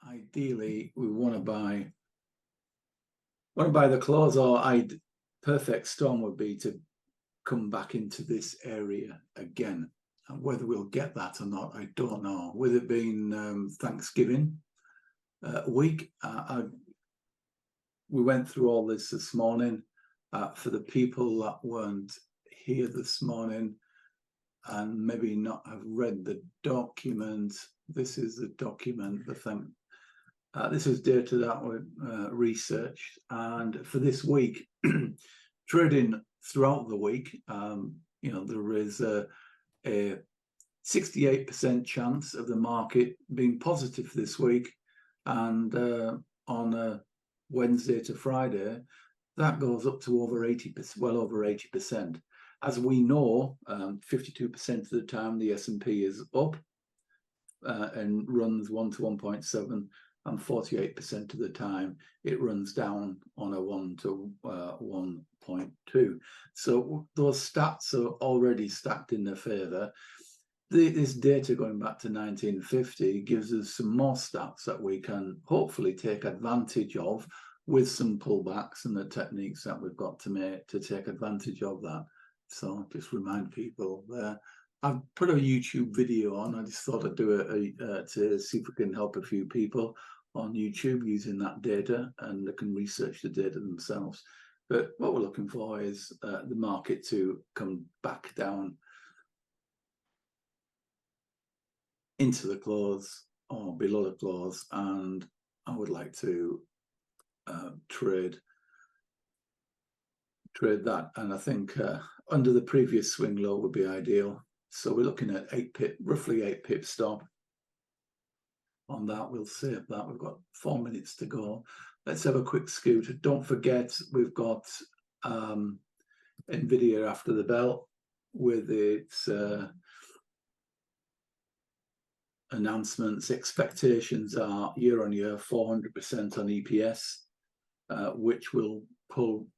ideally we want to buy the close, or perfect storm would be to come back into this area again. And whether we'll get that or not, I don't know. With it being Thanksgiving week, we went through all this morning. For the people that weren't here this morning and maybe not have read the document, this is the document, the thing. This is data that we researched, and for this week, trading throughout the week, there is a 68% chance of the market being positive this week, and on a Wednesday to Friday, that goes up to over 80%, well over 80%. As we know, 52% of the time the S&P is up and runs 1 to 1.7. And 48% of the time it runs down on a 1 to 1.2. So those stats are already stacked in their favour. This data going back to 1950 gives us some more stats that we can hopefully take advantage of with some pullbacks and the techniques that we've got to take advantage of that. So just remind people there. I've put a YouTube video on. I just thought I'd do it to see if we can help a few people on YouTube using that data, and they can research the data themselves. But what we're looking for is the market to come back down into the close or below the close, and I would like to trade that. And I think under the previous swing low would be ideal. So we're looking at roughly 8 pip stop. On that, we'll save that. We've got 4 minutes to go. Let's have a quick scoot. Don't forget, we've got NVIDIA after the bell with its announcements. Expectations are year on year 400% on EPS, which will pull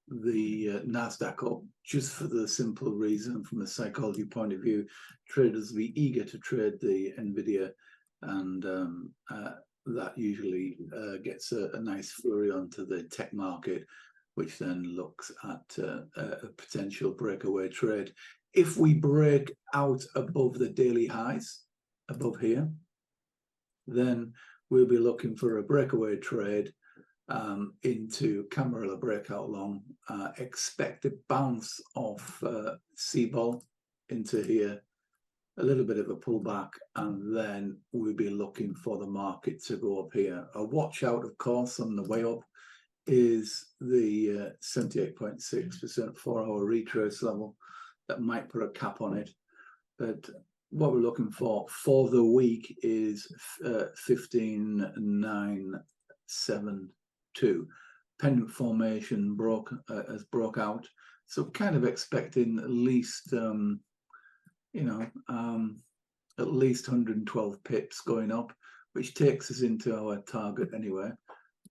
the Nasdaq up, just for the simple reason, from a psychology point of view, traders will be eager to trade the NVIDIA, and that usually gets a nice flurry onto the tech market, which then looks at a potential breakaway trade. If we break out above the daily highs, above here, then we'll be looking for a breakaway trade into Camarilla breakout long. Expect a bounce off C-ball into here, a little bit of a pullback, and then we'll be looking for the market to go up here. A watch out, of course, on the way up is the 78.6% 4-hour retrace level. That might put a cap on it, but what we're looking for the week is 15,972. Pendant formation has broke out, so kind of expecting at least at least 112 pips going up, which takes us into our target anyway.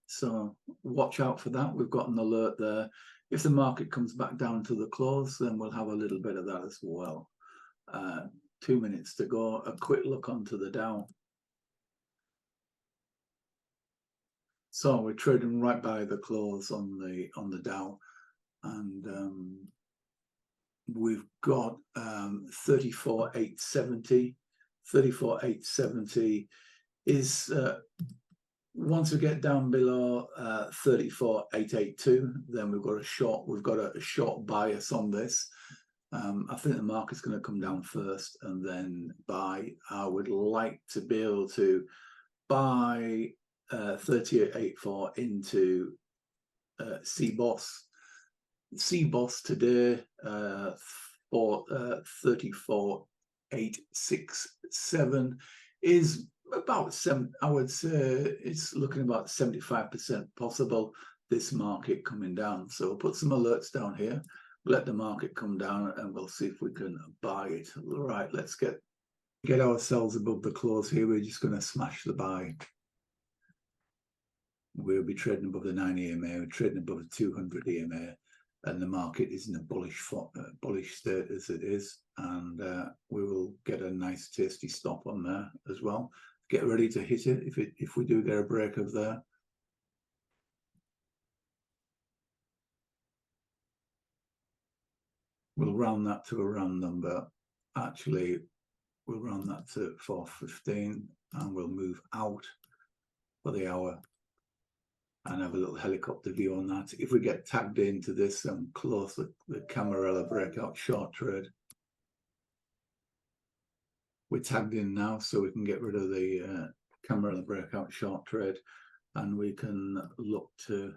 So watch out for that. We've got an alert there. If the market comes back down to the close, then we'll have a little bit of that as well. 2 minutes to go. A quick look onto the Dow. So we're trading right by the close on the Dow, and we've got 34,870. 34,870 is once we get down below 34,882, then we've got a short bias on this. I think the market's going to come down first and then buy. I would like to be able to buy 38.84 into CBOS. CBOS today for 34,867 is about I would say it's looking about 75% possible this market coming down. So we'll put some alerts down here, let the market come down, and we'll see if we can buy it. All right, let's get ourselves above the close here. We're just going to smash the buy. We'll be trading above the 9 EMA, we're trading above the 200 EMA, and the market is in a bullish state as it is, and we will get a nice tasty stop on there as well. get ready to hit it if we do get a break of there. We'll round that to a round number. Actually, we'll round that to 4:15, and we'll move out for the hour and have a little helicopter view on that. If we get tagged into this and close the Camarilla breakout short trade, we're tagged in now, so we can get rid of the Camarilla breakout short trade, and we can look to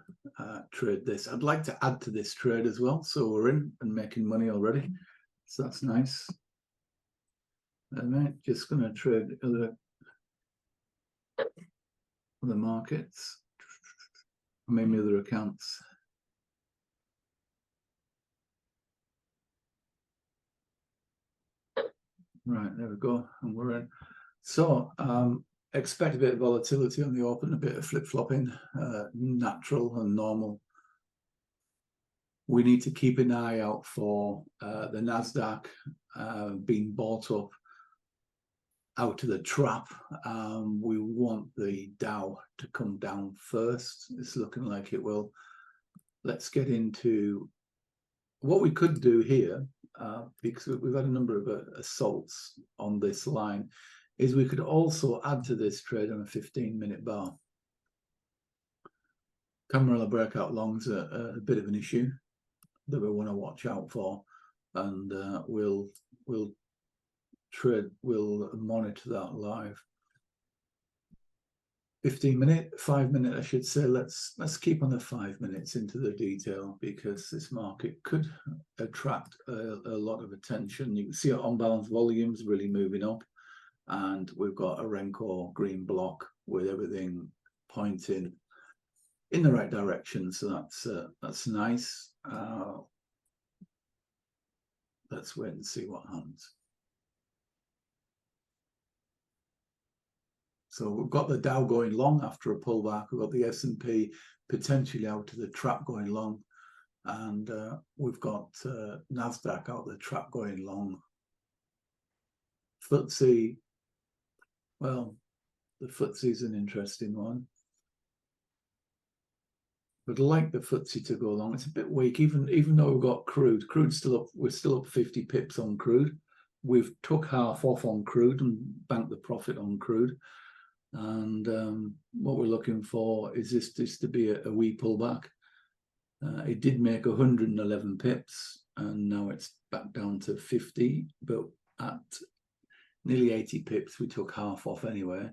trade this. I'd like to add to this trade as well, so we're in and making money already, so that's nice. I'm just going to trade other markets, maybe other accounts. Right, there we go, and we're in. So expect a bit of volatility on the open, a bit of flip-flopping, natural and normal. We need to keep an eye out for the NASDAQ being bought up out of the trap. We want the Dow to come down first. It's looking like it will. Let's get into what we could do here, because we've had a number of assaults on this line, is we could also add to this trade on a 15-minute bar. Camarilla breakout longs are a bit of an issue that we want to watch out for, and we'll monitor that live. 15-minute, 5-minute, I should say. Let's keep on the 5 minutes into the detail, because this market could attract a lot of attention. You can see our on-balance volumes really moving up, and we've got a Renko green block with everything pointing in the right direction. So that's nice. Let's wait and see what happens. So we've got the Dow going long after a pullback. We've got the S&P potentially out of the trap going long, and we've got NASDAQ out of the trap going long. FTSE, well, the FTSE is an interesting one. But I'd like the FTSE to go long. It's a bit weak, even though we've got crude. Crude's still up. We're still up 50 pips on crude. We've took half off on crude and banked the profit on crude. And what we're looking for is this to be a wee pullback. It did make 111 pips, and now it's back down to 50. But at nearly 80 pips, we took half off anyway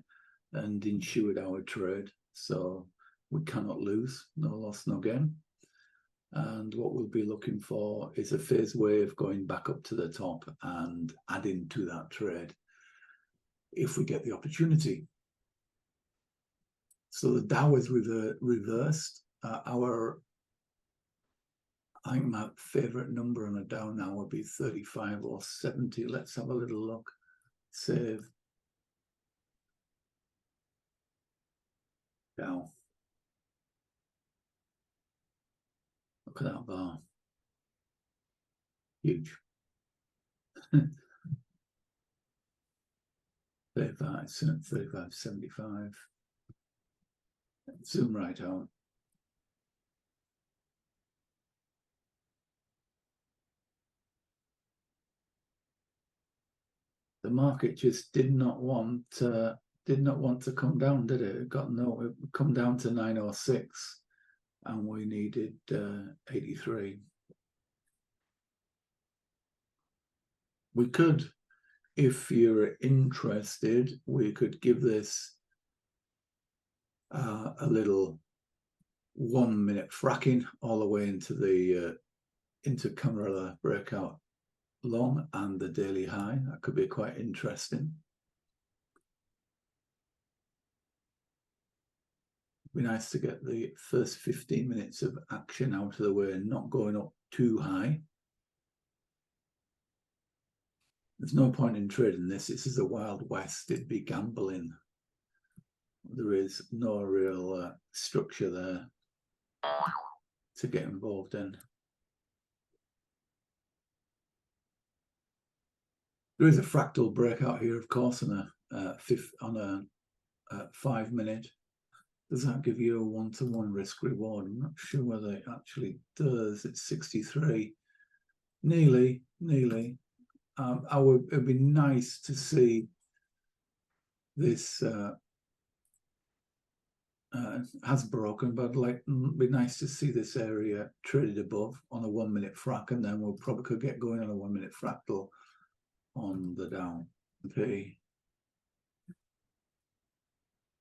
and insured our trade. So we cannot lose, no loss, no gain. And what we'll be looking for is a phase wave going back up to the top and adding to that trade if we get the opportunity. So the Dow is reversed. I think my favorite number on a Dow now would be 35 or 70. Let's have a little look. Save. Dow. Look at that bar. Huge. 35, 35, 75. Zoom right out. The market just did not want to come down, did it? It come down to 906, and we needed 83. We could, if you're interested, we could give this a little 1 minute fracking all the way into the into Camarilla breakout long and the daily high. That could be quite interesting. It'd be nice to get the first 15 minutes of action out of the way and not going up too high. There's no point in trading this. This is a Wild West. It'd be gambling. There is no real structure there to get involved in. There is a fractal breakout here, of course, on a 5 minute. Does that give you a 1-to-1 risk reward? I'm not sure whether it actually does. It's 63. Nearly. It'd be nice to see this has broken, but it'd be nice to see this area traded above on a 1 minute frac, and then we'll probably could get going on a 1 minute fractal on the down. Okay.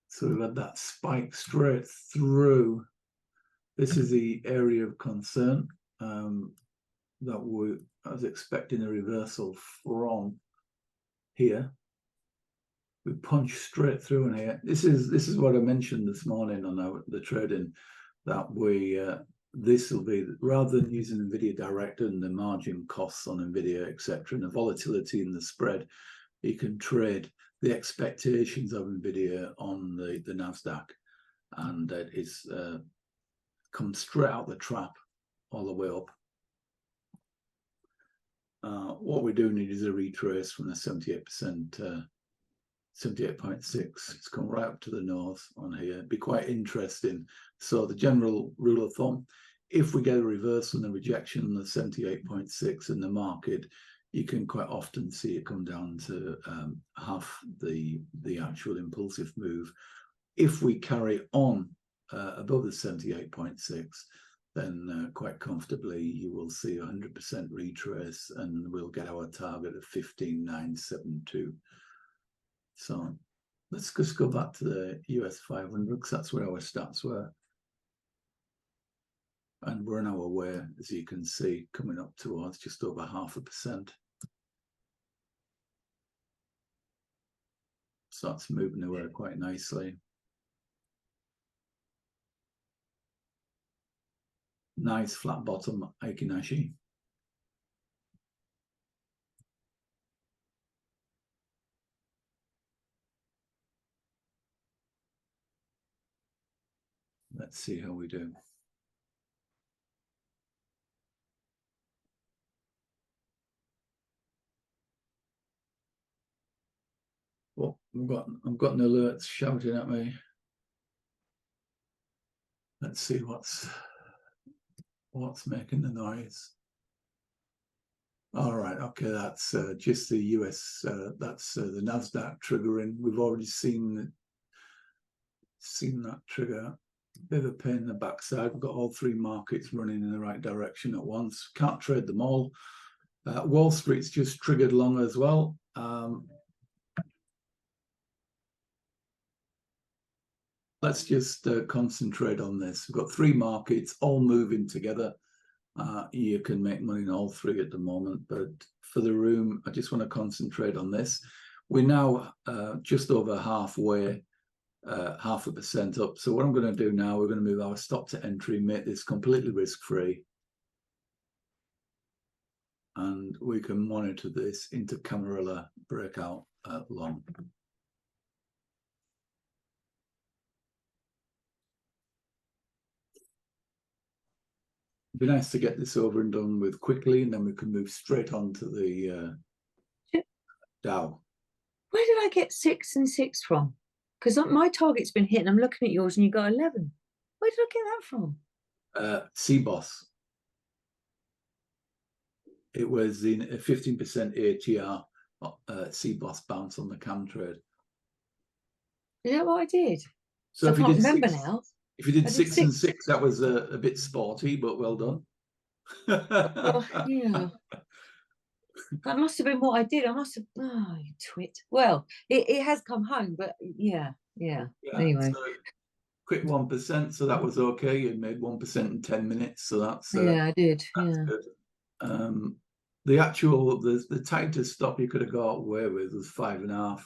So we've had that spike straight through. This is the area of concern that I was expecting a reversal from here. We punch straight through in here. This is what I mentioned this morning on the trading, that this will be, rather than using NVIDIA Direct and the margin costs on NVIDIA, etc., and the volatility in the spread, you can trade the expectations of NVIDIA on the NASDAQ, and it's come straight out the trap all the way up. What we do need is a retrace from the 78%, 78.6. It's come right up to the north on here. It'd be quite interesting. So the general rule of thumb, if we get a reversal and a rejection on the 78.6 in the market, you can quite often see it come down to half the actual impulsive move. If we carry on above the 78.6, then quite comfortably you will see 100% retrace, and we'll get our target of 15,972. So let's just go back to the US 500, because that's where our stats were. And we're an hour way, as you can see, coming up towards just over 0.5%. So that's moving away quite nicely. Nice flat bottom, Aikinashi. Let's see how we do. Well, I've got an alert shouting at me. Let's see what's making the noise. All right, okay, that's just the US. That's the NASDAQ triggering. We've already seen that trigger. Bit of a pain in the backside. We've got all three markets running in the right direction at once. Can't trade them all. Wall Street's just triggered long as well. Let's just concentrate on this. We've got three markets all moving together. You can make money in all three at the moment, but for the room, I just want to concentrate on this. We're now just over halfway, 0.5% up. So what I'm going to do now, we're going to move our stop to entry, make this completely risk-free, and we can monitor this into Camarilla breakout long. It'd be nice to get this over and done with quickly, and then we can move straight on to the Dow. Where did I get 6 and 6 from? Because my target's been hit, and I'm looking at yours, and you got 11. Where did I get that from? CBOS. It was in a 15% ATR CBOS bounce on the cam trade. Is that what I did? So I if can't you did remember 6, now. If you did 6 and 6, that was a bit sporty, but well done. Well, yeah. That must have been what I did. I must have, oh, you twit. Well, it has come home, but yeah. Anyway. So quick 1%, so that was okay. You made 1% in 10 minutes, so that's yeah, I did. That's good. The actual, the tightest stop you could have got away with was 5.5.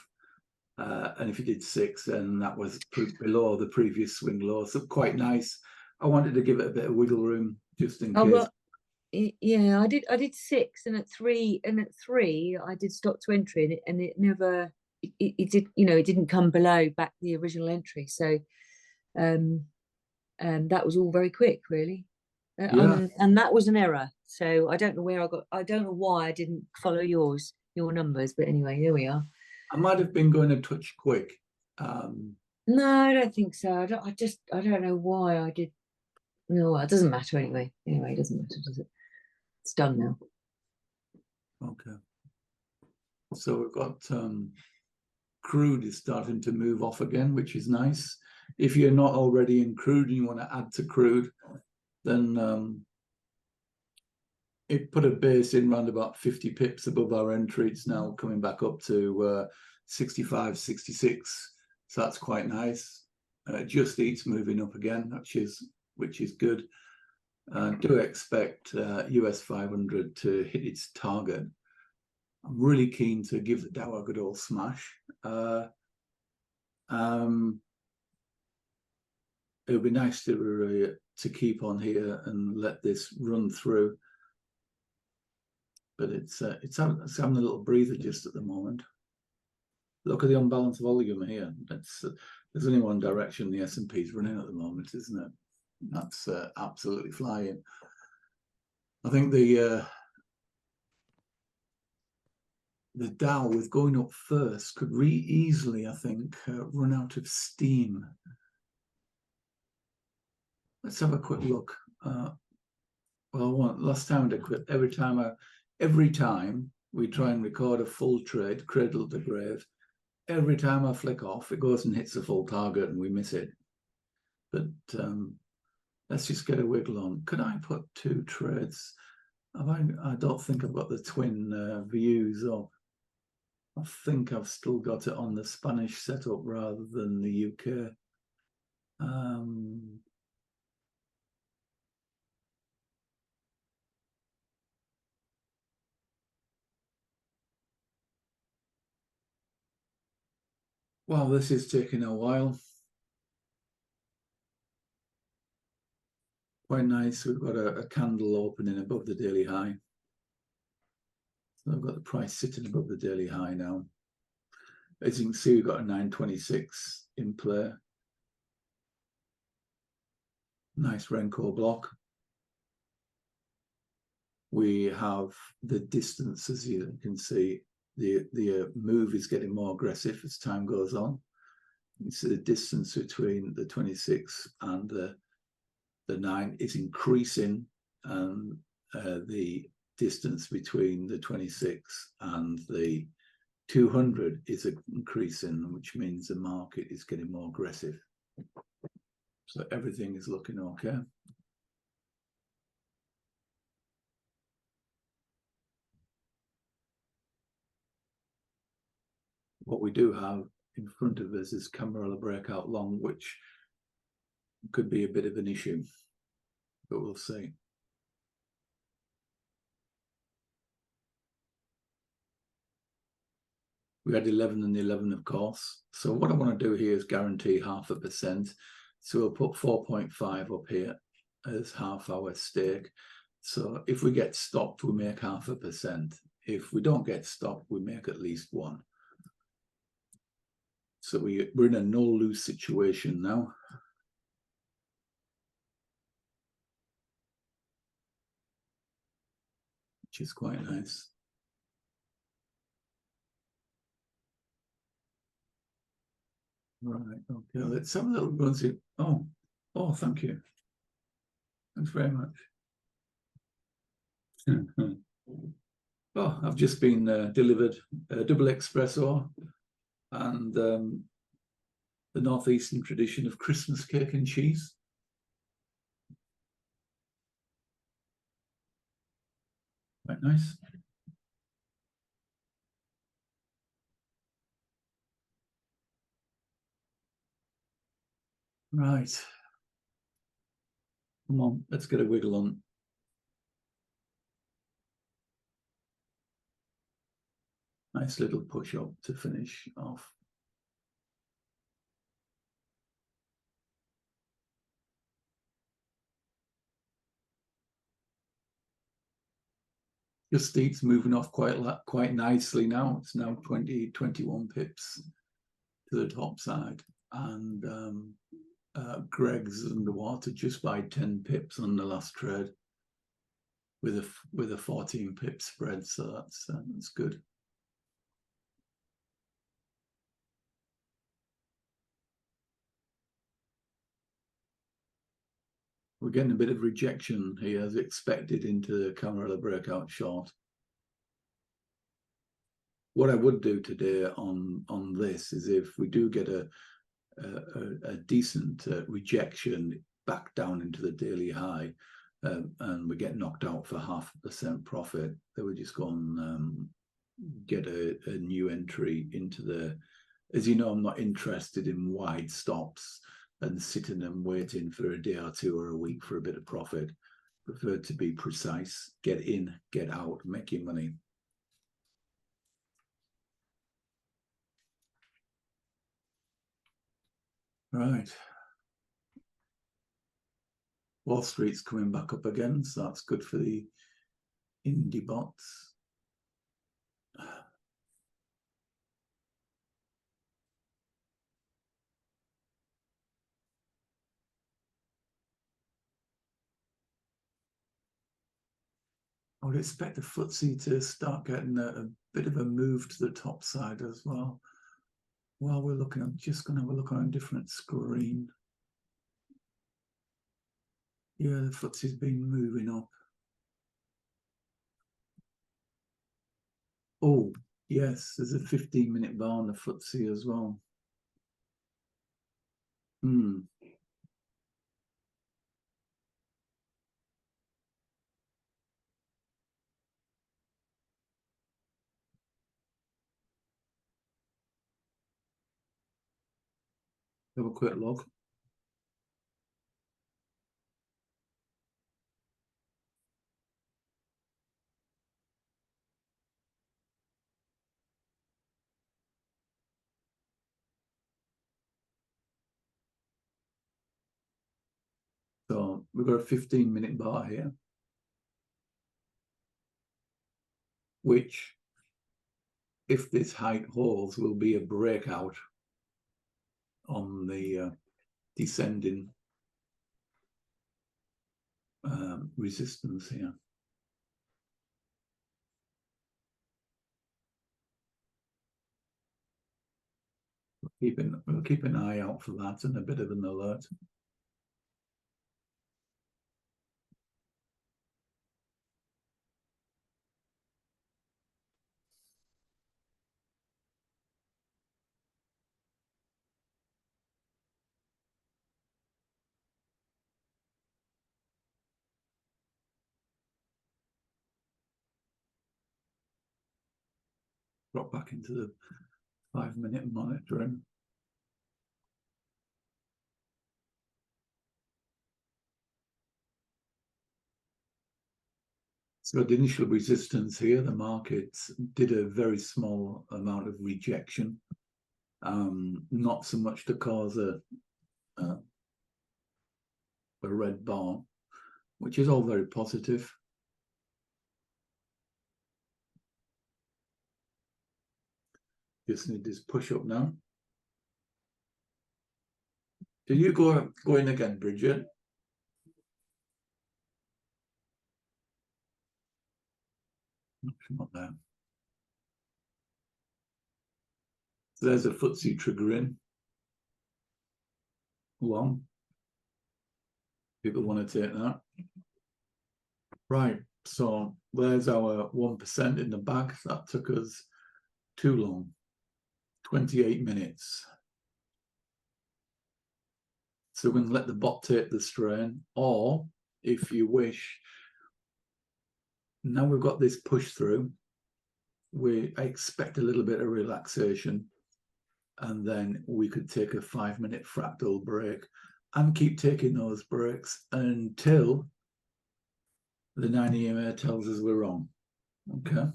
And if you did 6, then that was below the previous swing low. So quite nice. I wanted to give it a bit of wiggle room just in case. Well, yeah, I did 6, and at 3 I did stop to entry, and it never it did, it didn't come below back the original entry. So and that was all very quick, really. Yeah. And that was an error. So I don't know why I didn't follow your numbers, but anyway, here we are. I might have been going a touch quick. No, I don't think so. I don't know why I did. No, it doesn't matter anyway. Anyway, it doesn't matter, does it? It's done now. Okay. So we've got crude is starting to move off again, which is nice. If you're not already in crude and you want to add to crude, then it put a base in around about 50 pips above our entry. It's now coming back up to 65, 66. So that's quite nice. Just Eat's moving up again, which is good. Do expect US 500 to hit its target. I'm really keen to give the Dow a good old smash. It would be nice to keep on here and let this run through, but it's having a little breather just at the moment. Look at the unbalanced volume here. There's only one direction the S&P is running at the moment, isn't it? That's absolutely flying. I think the Dow, with going up first, could easily, I think, run out of steam. Let's have a quick look. Well, last time I quit. Every time we try and record a full trade, cradle to grave, every time I flick off, it goes and hits the full target and we miss it. But let's just get a wiggle on. Could I put two trades? I don't think I've got the twin views up. I think I've still got it on the Spanish setup rather than the UK. Well, this is taking a while. Quite nice. We've got a candle opening above the daily high. So I've got the price sitting above the daily high now. As you can see, we've got a 926 in play. Nice Renko block. We have the distance, as you can see, the move is getting more aggressive as time goes on. You see the distance between the 26 and the 9 is increasing, and the distance between the 26 and the 200 is increasing, which means the market is getting more aggressive. So everything is looking okay. What we do have in front of us is Camarilla breakout long, which could be a bit of an issue, but we'll see. We had 11 and 11, of course. So what I want to do here is guarantee 0.5%. So we'll put 4.5 up here as half our stake. So if we get stopped, we make 0.5%. If we don't get stopped, we make at least 1. So we're in a no-lose situation now. Which is quite nice. Right, okay, let's have a little go and see. Oh, thank you. Thanks very much. Oh, I've just been delivered a double espresso and the northeastern tradition of Christmas cake and cheese. Quite nice. Right. Come on, let's get a wiggle on. Nice little push up to finish off. Just Eat's moving off quite nicely now. It's now 21 pips to the top side, and Greg's underwater just by 10 pips on the last trade with a 14 pip spread. So that's good. we're getting a bit of rejection here as expected into the Camarilla breakout short. What I would do today on this is if we do get a decent rejection back down into the daily high, and we get knocked out for 0.5% profit, then we just go and get a new entry into the, as you know, I'm not interested in wide stops and sitting and waiting for a day or two or a week for a bit of profit. Prefer to be precise, get in, get out, make your money. Right. Wall Street's coming back up again, so that's good for the indie bots. I would expect the FTSE to start getting a bit of a move to the top side as well. While we're looking, I'm just going to have a look on a different screen. Yeah, the FTSE's been moving up. Oh, yes, there's a 15-minute bar on the FTSE as well. Have a quick look. So we've got a 15-minute bar here, which, if this height holds, will be a breakout on the descending resistance here. We'll keep an eye out for that and a bit of an alert. Drop back into the 5-minute monitoring. So the initial resistance here, the market did a very small amount of rejection, not so much to cause a red bar, which is all very positive. Just need this push up now. Did you go in again, Bridget? Not there. So there's a FTSE triggering. Long. People want to take that. Right. So there's our 1% in the bag. That took us too long. 28 minutes. So we can let the bot take the strain, or if you wish, now we've got this push through, we expect a little bit of relaxation, and then we could take a 5-minute fractal break and keep taking those breaks until the 9 EMA tells us we're wrong. Okay.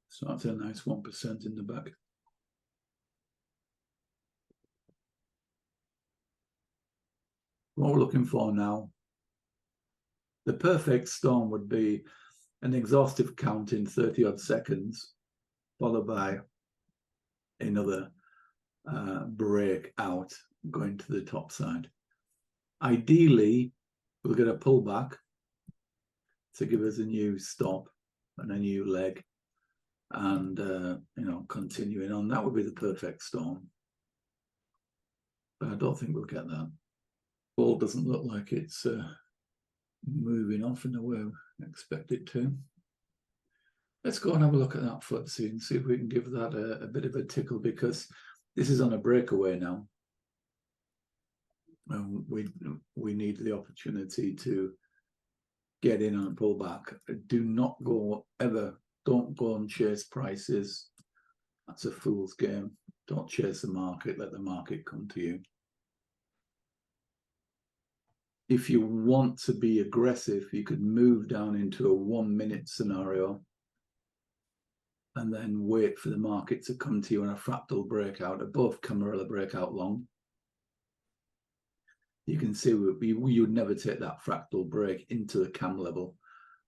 So that's a nice 1% in the back. What we're looking for now, the perfect storm would be an exhaustive count in 30-odd seconds, followed by another break out going to the top side. Ideally, we'll get a pullback to give us a new stop and a new leg, and continuing on. That would be the perfect storm. But I don't think we'll get that. Ball doesn't look like it's moving off in the way we expect it to. Let's go and have a look at that FTSE and see if we can give that a bit of a tickle, because this is on a breakaway now. We need the opportunity to get in and pull back. Do not go ever. Don't go and chase prices. That's a fool's game. Don't chase the market. Let the market come to you. If you want to be aggressive, you could move down into a 1 minute scenario and then wait for the market to come to you on a fractal breakout above Camarilla breakout long. You can see we would never take that fractal break into the cam level,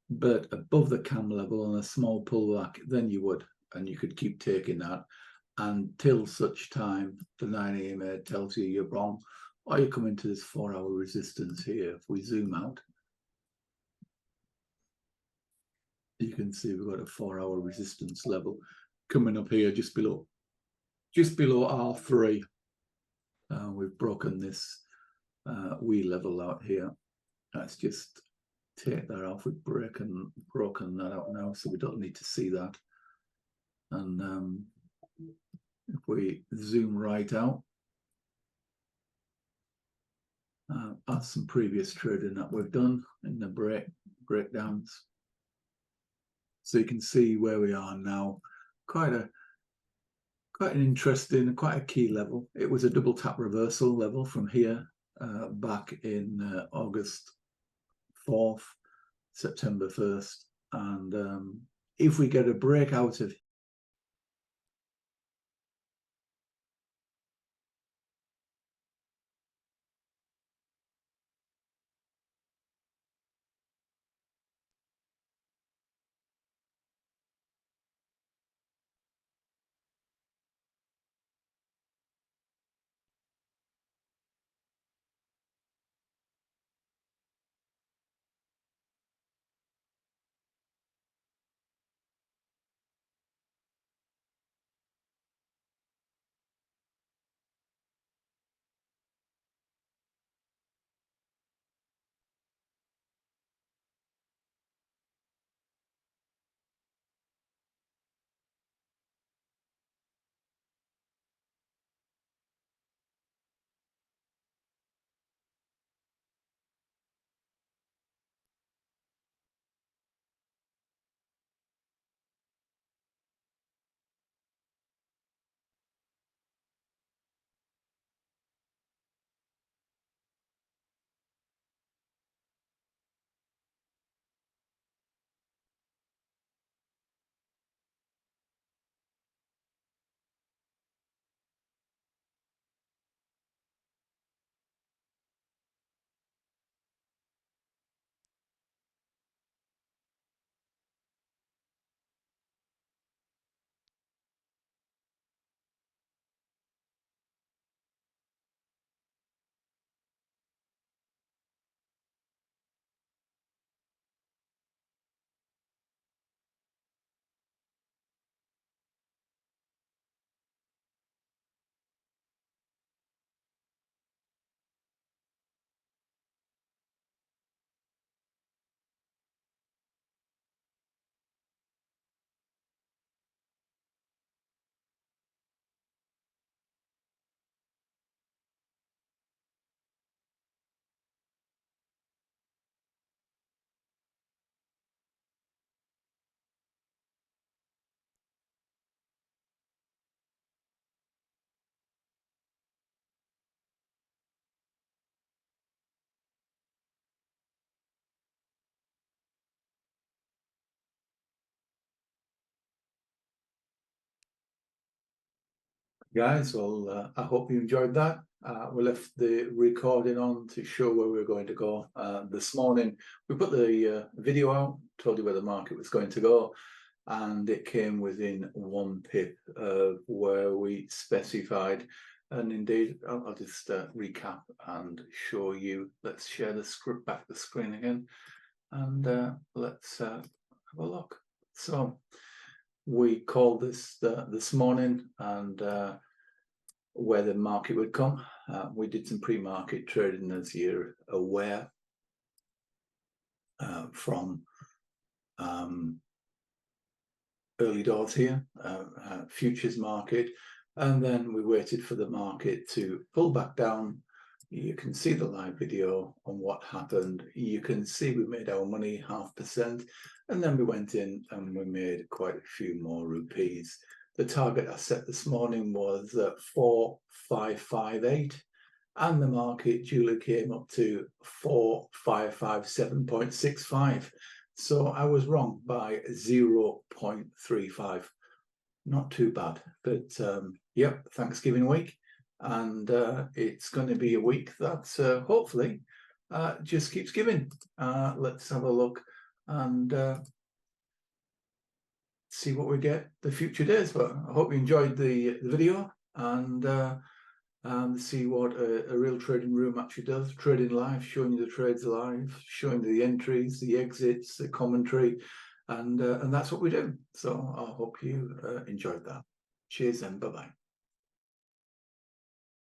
but above the cam level on a small pullback, then you would, and you could keep taking that until such time the 9 EMA tells you you're wrong, or you come into this 4-hour resistance here. If we zoom out, you can see we've got a 4-hour resistance level coming up here just below R3. We've broken this wee level out here. Let's just take that off. We've broken that out now, so we don't need to see that. And if we zoom right out, that's some previous trading that we've done in the breakdowns. So you can see where we are now. Quite an interesting, quite a key level. It was a double tap reversal level from here back in August 4th, September 1st. And if we get a breakout of guys, well, I hope you enjoyed that. We left the recording on to show where we were going to go. This morning, we put the video out, told you where the market was going to go, and it came within 1 pip of where we specified. And indeed, I'll just recap and show you. Let's share the script back the screen again, and let's have a look. So we called this this morning, and where the market would come. We did some pre-market trading, as you're aware, from early doors here, futures market, and then we waited for the market to pull back down. You can see the live video on what happened. You can see we made our money 0.5%, and then we went in and we made quite a few more rupees. The target I set this morning was 4,558, and the market duly came up to 4,557.65. So I was wrong by 0.35. Not too bad, but yep, Thanksgiving week, and it's going to be a week that hopefully just keeps giving. Let's have a look and see what we get the future days. But I hope you enjoyed the video, and see what a real trading room actually does. Trading live, showing you the trades live, showing you the entries, the exits, the commentary, and that's what we do. So I hope you enjoyed that. Cheers and bye-bye.